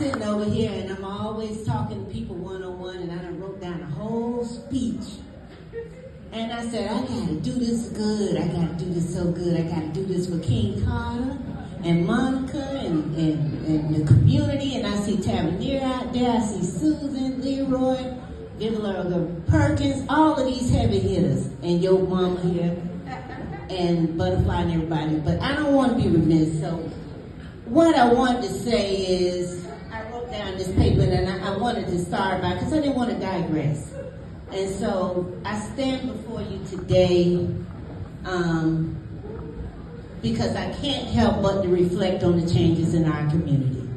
sitting over here and I'm always talking to people one-on-one, and I done wrote down a whole speech. And I said, I gotta do this good. I gotta do this so good. I gotta do this for King Carter and Monica and the community. And I see Tavernier out there. I see Susan, Leroy, Vivica Perkins, all of these heavy hitters. And your mama here. And Butterfly and everybody. But I don't want to be remiss. So what I wanted to say is, I wrote down this paper and I wanted to start by, because I didn't want to digress. And so I stand before you today because I can't help but to reflect on the changes in our community.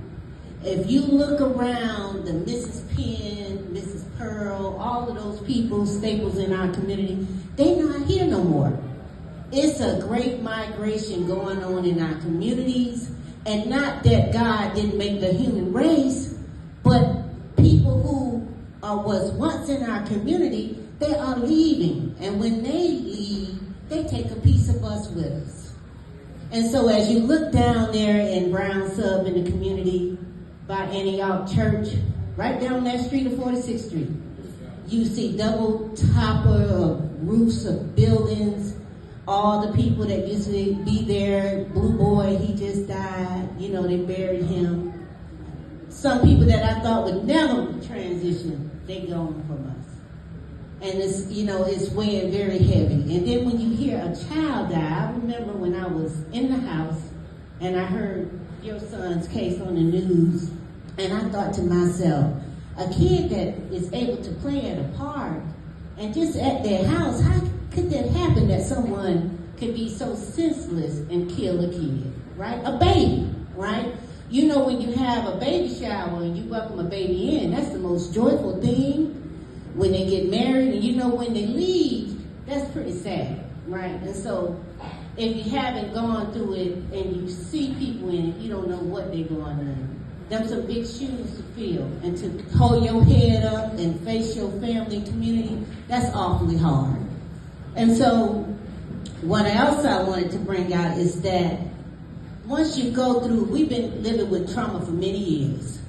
If you look around, the Mrs. Penn, Mrs. Pearl, all of those people, staples in our community, they're not here no more. It's a great migration going on in our communities, and not that God didn't make the human race, but people who was once in our community, they are leaving. And when they leave, they take a piece of us with us. And so as you look down there in Brown Sub in the community by Antioch Church, right down that street of 46th Street, you see double topper of roofs of buildings. All the people that used to be there, Blue Boy, he just died. You know, they buried him. Some people that I thought would never transition, they gone from us. And it's, you know, it's weighing very heavy. And then when you hear a child die, I remember when I was in the house and I heard your son's case on the news, and I thought to myself, a kid that is able to play at a park and just at their house, how could that happen, that someone could be so senseless and kill a kid, right? A baby, right? You know, when you have a baby shower and you welcome a baby in, that's the most joyful thing when they get married. And you know, when they leave, that's pretty sad, right? And so if you haven't gone through it and you see people in it, you don't know what they're going through. Them some big shoes to fill, and to hold your head up and face your family and community, that's awfully hard. And so what else I wanted to bring out is that once you go through, we've been living with trauma for many years.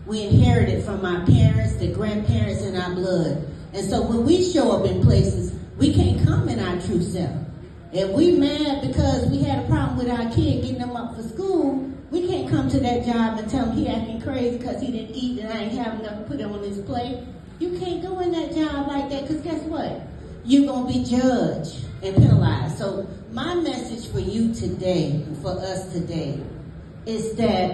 We inherited from our parents, the grandparents in our blood. And so when we show up in places, we can't come in our true self. If we mad because we had a problem with our kid getting them up for school, we can't come to that job and tell him he acting crazy because he didn't eat and I ain't have enough to put on his plate. You can't go in that job like that, because guess what? You're going to be judged and penalized. So my message for you today, for us today, is that